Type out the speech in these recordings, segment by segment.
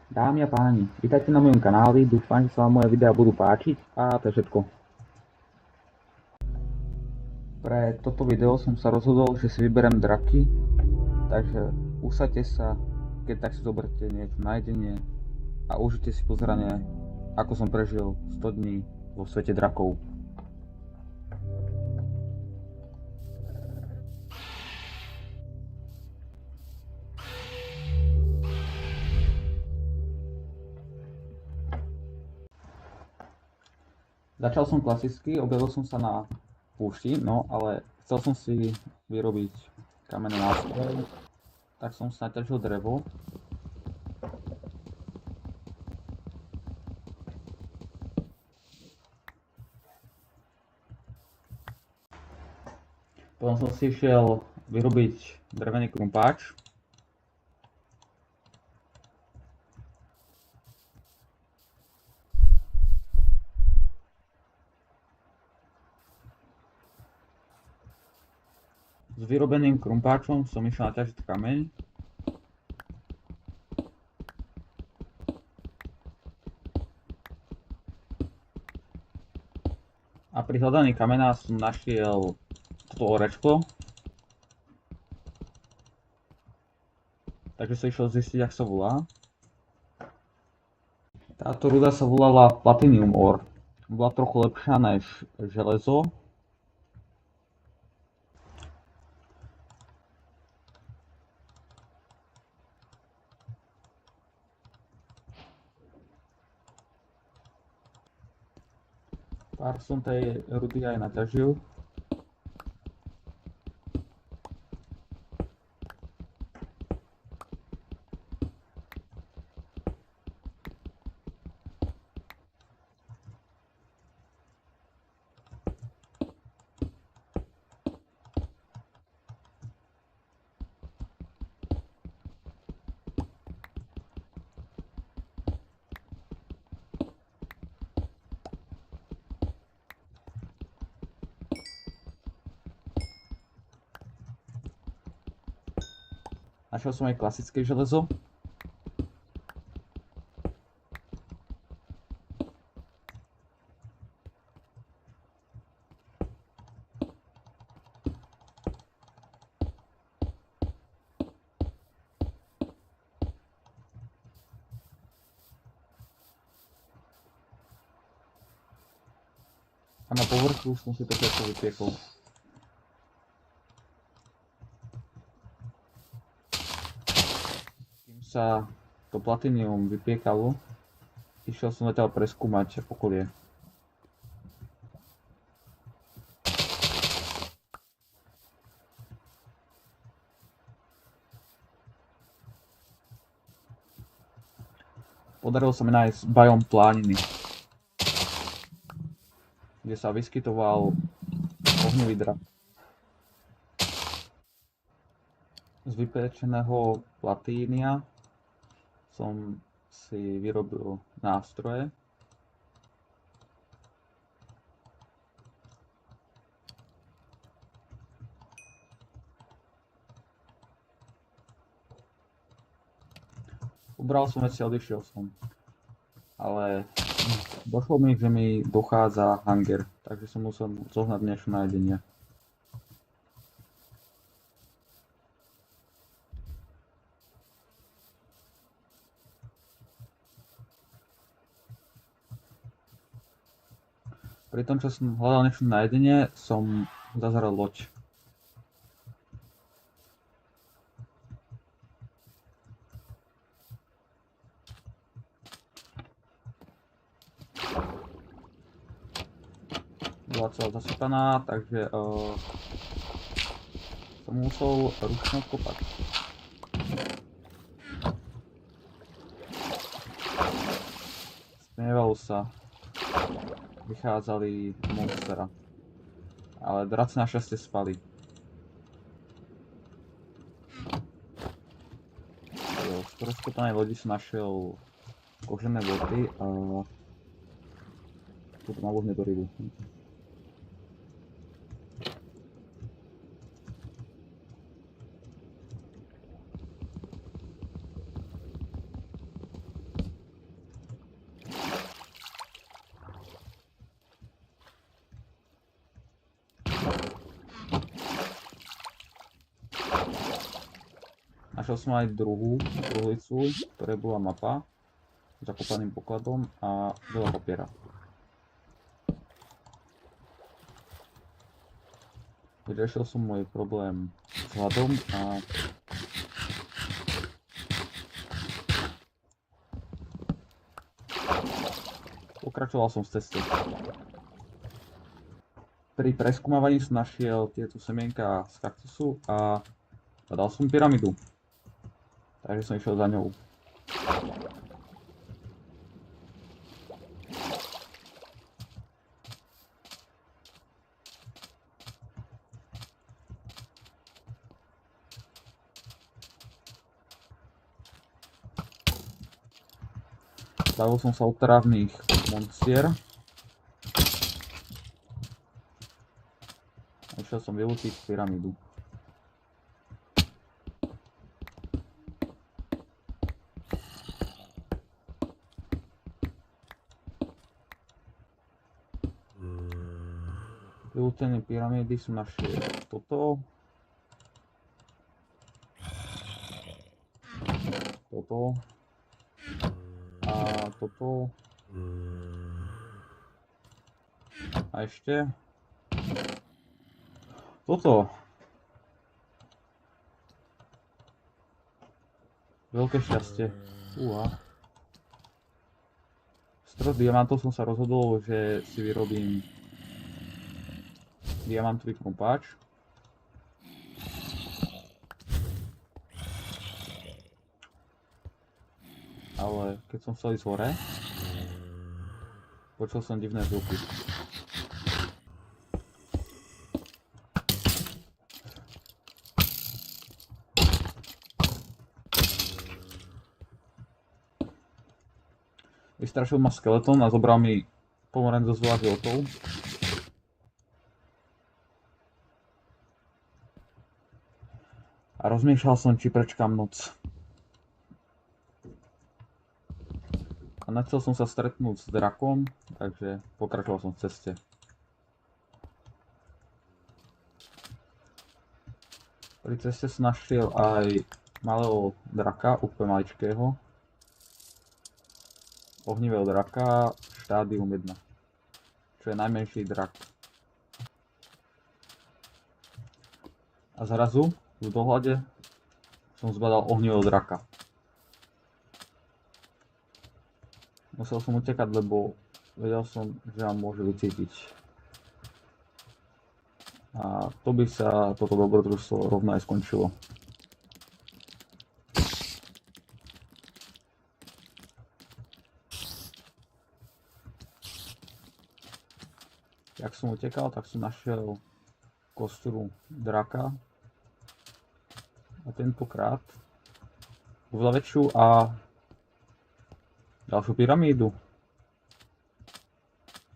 Dámy a páni, vítajte na mojom kanáli, dúfam, že sa vám moje videá budú páčiť a to je všetko. Pre toto video som sa rozhodol, že si vyberiem draky, takže usaďte sa, keď tak si zoberte niečo na jedenie a užite si pozranie, ako som prežil 100 dní vo svete drakov. Začal som klasicky, objavil som sa na púšti, no ale chcel som si vyrobiť kamenné nástroje, tak som si naťažil drevo. Potom som si išiel vyrobiť drevený krumpáč. S vyrobeným krumpáčom som išiel naťažiť kameň. A pri hľadaní kamena som našiel toto orečko. Takže som išiel zistiť, jak sa volá. Táto ruda sa volala Platinum Ore. Bola trochu lepšia než železo. Pár som tej rudy aj naťažil. Našiel som aj klasické železo. A na povrchu som si to všetko vypiekol. Kým sa to platinium vypiekalo, išiel som zatiaľ preskúmať okolie. Podarilo sa mi nájsť biom plániny, kde sa vyskytoval ohnivý drak. Z vypečeného platínia som si vyrobil nástroje. Ubral som veci a odišiel som. Ale došlo mi, že mi dochádza hunger, takže som musel zohnať niečo na jedenie. Pri tom, čo som hľadal niečo na jedenie, som zazrel loď. Bola celá zasypaná, takže som musel ručno kopať. Stmievalo sa. Vychádzali monstera. Ale draci našťastie spali. V rozkopanej lodi som našiel kožené boty a potom naložne do rybu. Našiel som aj druhú truhlicu, v ktorej bola mapa s zakopaným pokladom a veľa papiera. Vyriešil som môj problém s hladom a pokračoval som v ceste. Pri preskúmavaní som našiel tieto semienka z kaktusu a dal som pyramidu. Takže som išiel za ňou. Zbavil som sa otravných monstier. A išiel som vylúčiť pyramídu. Vylúčenie pyramídy som našiel toto. Toto. A toto. A ešte toto. Veľké šťastie. Z 3 diamantov som sa rozhodol, že si vyrobím diamantový krumpáč. Ale keď som chcel ísť hore, počul som divné zvuky. Vystrašil ma skeleton a zobral mi pomoren so veľa životov. A rozmýšľal som, či prečkám noc. A nechcel som sa stretnúť s drakom, takže pokračoval som v ceste. Pri ceste som našiel aj malého draka, úplne maličkého. Ohnivého draka, štádium 1, čo je najmenší drak. A zrazu, v dohľade, som zbadal ohnivého draka. Musel som utekať, lebo vedel som, že ma môže vycítiť. A to by sa toto dobrodružstvo rovno aj skončilo. Jak som utekal, tak som našiel kostru draka. A tentokrát oveľa väčšiu a ďalšiu pyramídu.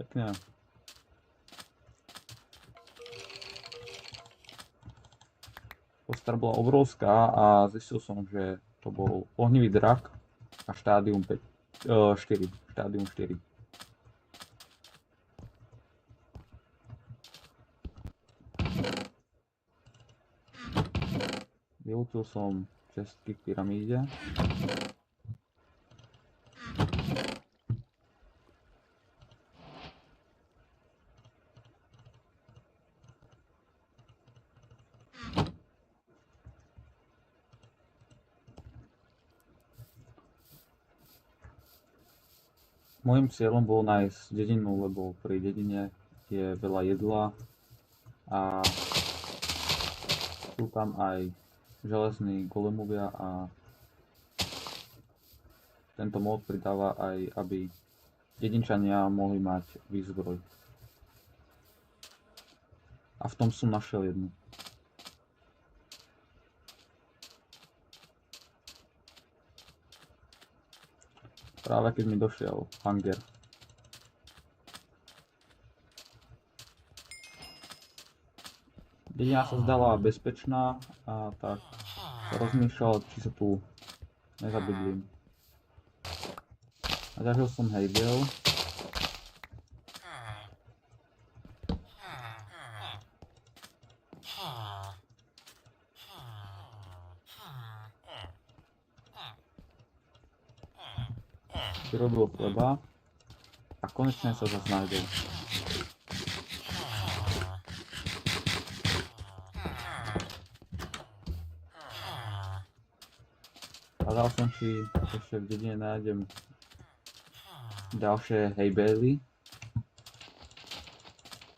Pekne. Kostra bola obrovská a zistil som, že to bol ohnivý drak a štádium 4. Štádium 4. Vylúčil som čestky k pyramíde. Mojím cieľom bolo nájsť dedinu, lebo pri dedine je veľa jedla a sú tam aj železní golemovia a tento mod pridáva aj, aby dedinčania mohli mať výzbroj. A v tom som našiel jednu. Práve keď mi došiel hunger. Dedina sa zdala bezpečná a tak rozmýšľal, či sa tu nezabydlím. A zažil som hejgel. vyrobil chleba a konečne sa zase nájdol. Hľadal som, či ešte v dedine nájdem ďalšie hay bely.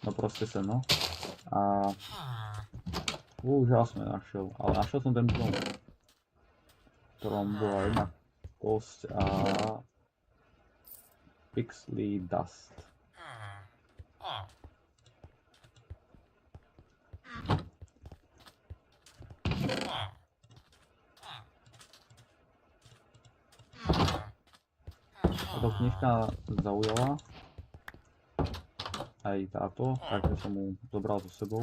No proste seno. A úžasne našiel, ale našiel som ten dom, v ktorom bola jedna kosť a pixely dust. Táto knižka zaujala, aj táto, takže som mu zobral so sebou.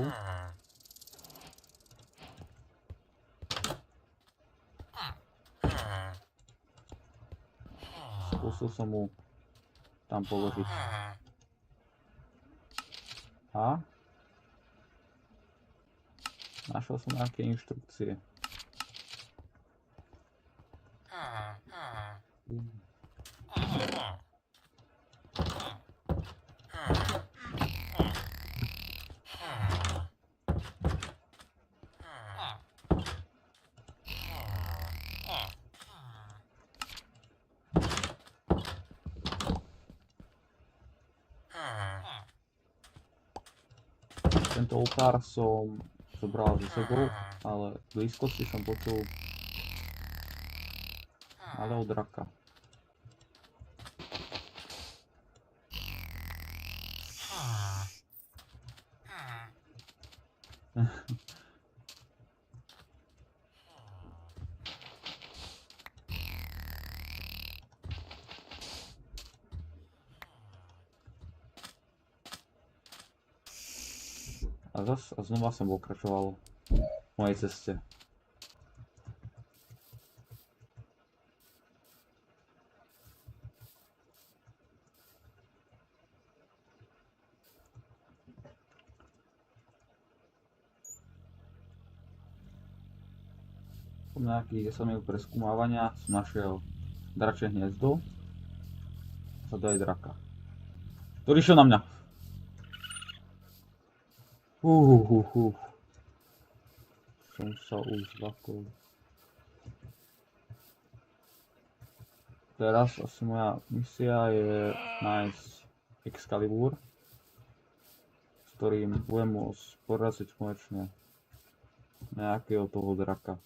Skúsil som mu tam položiť. A našiel som nejaké inštrukcie. Tento oltár som zobral so sebou, ale v blízkosti som počul malého draka. A znova som pokračoval v mojej ceste. Po nejakých 10 minút preskúmávania som našiel dračie hniezdo a to je draka, ktorý išiel na mňa. Som sa už zlakol. Teraz asi moja misia je nájsť Excalibur, s ktorým budem môcť poraziť konečne nejakého toho draka.